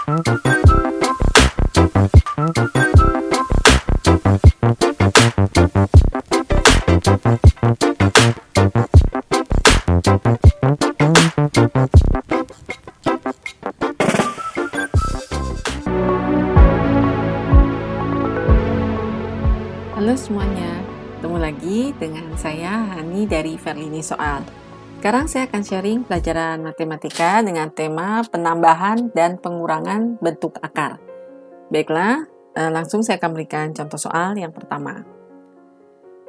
Halo semuanya, ketemu lagi dengan saya Hani dari Verlini Soal. Sekarang saya akan sharing pelajaran matematika dengan tema penambahan dan pengurangan bentuk akar. Baiklah, langsung saya akan berikan contoh soal yang pertama.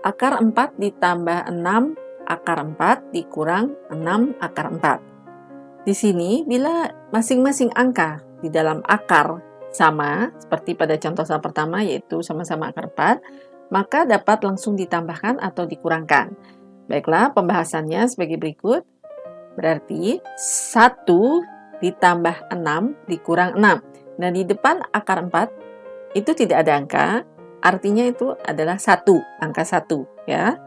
Akar 4 ditambah 6 akar 4 dikurang 6 akar 4. Di sini, bila masing-masing angka di dalam akar sama, seperti pada contoh soal pertama yaitu sama-sama akar 4, maka dapat langsung ditambahkan atau dikurangkan. Baiklah, pembahasannya sebagai berikut. Berarti 1 ditambah 6 dikurang 6. Nah, di depan akar 4 itu tidak ada angka, artinya itu adalah 1, angka 1 ya.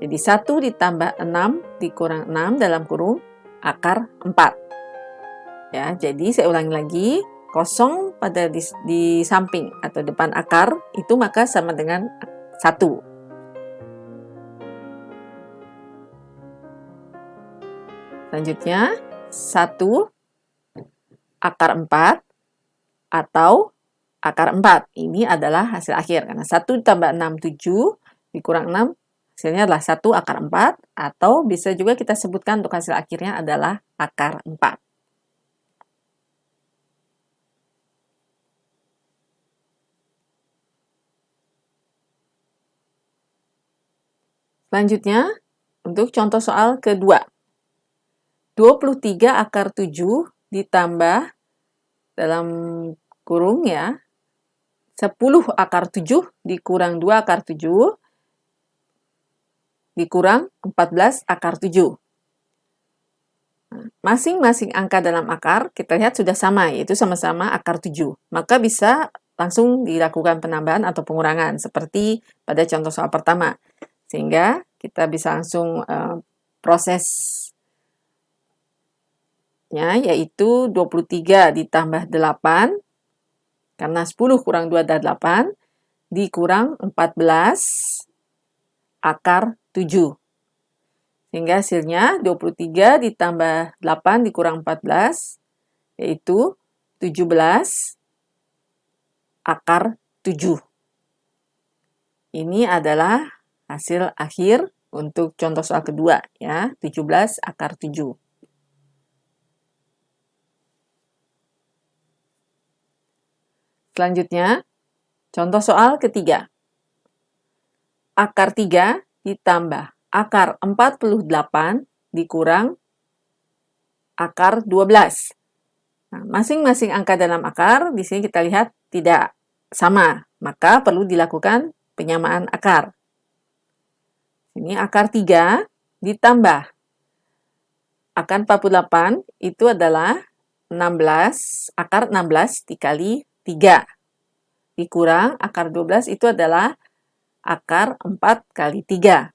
Jadi 1 ditambah 6 dikurang 6 dalam kurung akar 4. Ya, jadi saya ulangi lagi. Kosong pada di samping atau depan akar itu maka sama dengan 1. Selanjutnya 1 akar 4 atau akar 4. Ini adalah hasil akhir karena 1 ditambah 6 7 dikurang 6 hasilnya adalah 1 akar 4 atau bisa juga kita sebutkan untuk hasil akhirnya adalah akar 4. Selanjutnya, untuk contoh soal kedua. 23 akar 7 ditambah dalam kurung ya, 10 akar 7 dikurang 2 akar 7 dikurang 14 akar 7. Masing-masing angka dalam akar kita lihat sudah sama, yaitu sama-sama akar 7. Maka bisa langsung dilakukan penambahan atau pengurangan, seperti pada contoh soal pertama. Sehingga kita bisa langsung prosesnya, yaitu 23 ditambah 8, karena 10 kurang 2 adalah 8, dikurang 14 akar 7. Sehingga hasilnya 23 ditambah 8 dikurang 14, yaitu 17 akar 7. Ini adalah hasil akhir untuk contoh soal kedua ya, 17 akar 7. Selanjutnya, contoh soal ketiga. Akar 3 ditambah akar 48 dikurang akar 12. Nah, masing-masing angka dalam akar di sini kita lihat tidak sama, maka perlu dilakukan penyamaan akar. Ini akar 3 ditambah akar 48 itu adalah 16, akar 16 dikali 3. Dikurang akar 12 itu adalah akar 4 kali 3.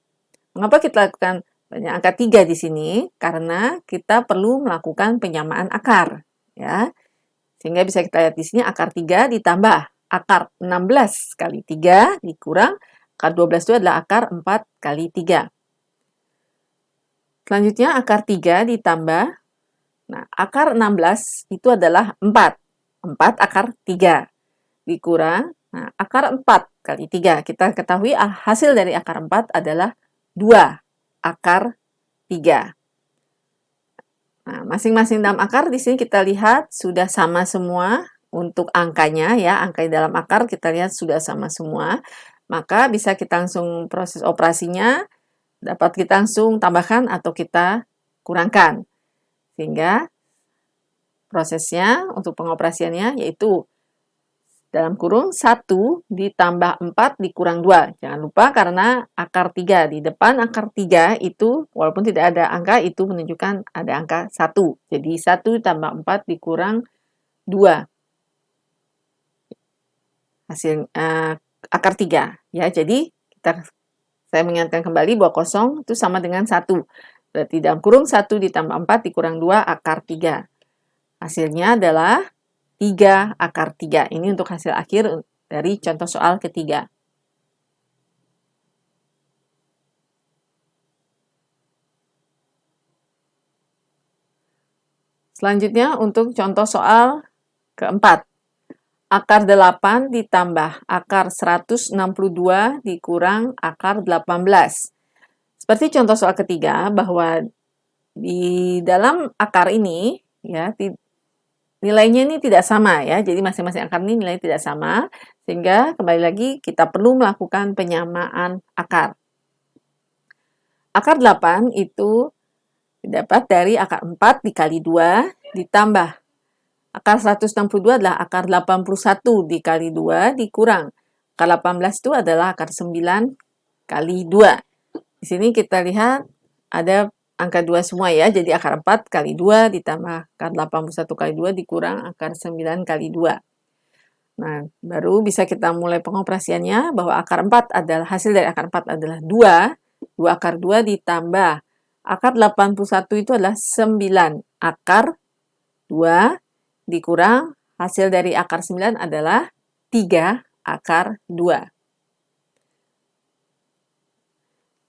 Mengapa kita lakukan banyak angka 3 di sini? Karena kita perlu melakukan penyamaan akar. Ya. Sehingga bisa kita lihat di sini akar 3 ditambah akar 16 kali 3 dikurang akar 12 itu adalah akar 4 kali 3. Selanjutnya akar 3 ditambah, nah akar 16 itu adalah 4. 4 akar 3 dikurang, nah akar 4 kali 3. Kita ketahui hasil dari akar 4 adalah 2 akar 3. Nah, masing-masing dalam akar di sini kita lihat sudah sama semua untuk angkanya ya, angka di dalam akar kita lihat sudah sama semua. Maka bisa kita langsung proses operasinya, dapat kita langsung tambahkan atau kita kurangkan. Sehingga prosesnya untuk pengoperasiannya yaitu dalam kurung 1 ditambah 4 dikurang 2. Jangan lupa karena akar 3. Di depan akar 3 itu, walaupun tidak ada angka, itu menunjukkan ada angka 1. Jadi 1 tambah 4 dikurang 2. Hasil akar 3. Ya, jadi saya mengingatkan kembali bahwa kosong itu sama dengan 1. Berarti dalam kurung 1 ditambah 4 dikurang 2 akar 3. Hasilnya adalah 3 akar 3. Ini untuk hasil akhir dari contoh soal ketiga. Selanjutnya untuk contoh soal keempat. Akar 8 ditambah akar 162 dikurang akar 18. Seperti contoh soal ketiga, bahwa di dalam akar ini ya nilainya ini tidak sama ya. Jadi masing-masing akar ini nilainya tidak sama, sehingga kembali lagi kita perlu melakukan penyamaan akar. Akar 8 itu didapat dari akar 4 dikali 2 ditambah akar 162 adalah akar 81 dikali 2 dikurang akar 18 itu adalah akar 9 kali 2. Di sini kita lihat ada angka 2 semua ya. Jadi akar 4 kali 2 ditambah akar 81 kali 2 dikurang akar 9 kali 2. Nah, baru bisa kita mulai pengoperasiannya bahwa akar 4 adalah hasil dari akar 4 adalah 2. 2 akar 2 ditambah akar 81 itu adalah 9 akar 2 dikurang hasil dari akar 9 adalah 3 akar 2.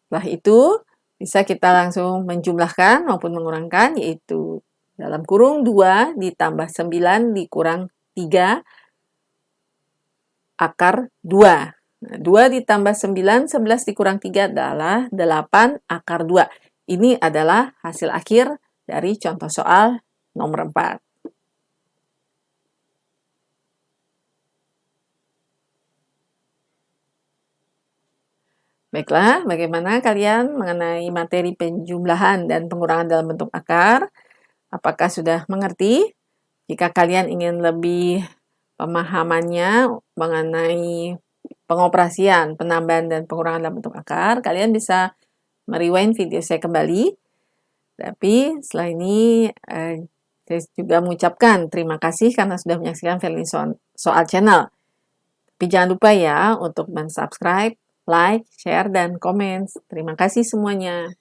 Setelah itu bisa kita langsung menjumlahkan maupun mengurangkan, yaitu dalam kurung 2 ditambah 9 dikurang 3 akar 2. Nah, 2 ditambah 9, 11 dikurang 3 adalah 8 akar 2. Ini adalah hasil akhir dari contoh soal nomor 4. Baiklah, bagaimana kalian mengenai materi penjumlahan dan pengurangan dalam bentuk akar? Apakah sudah mengerti? Jika kalian ingin lebih pemahamannya mengenai pengoperasian, penambahan, dan pengurangan dalam bentuk akar, kalian bisa merewind video saya kembali. Tapi setelah ini, saya juga mengucapkan terima kasih karena sudah menyaksikan Verlini Soal Channel. Tapi jangan lupa ya untuk subscribe, like, share, dan komen. Terima kasih semuanya.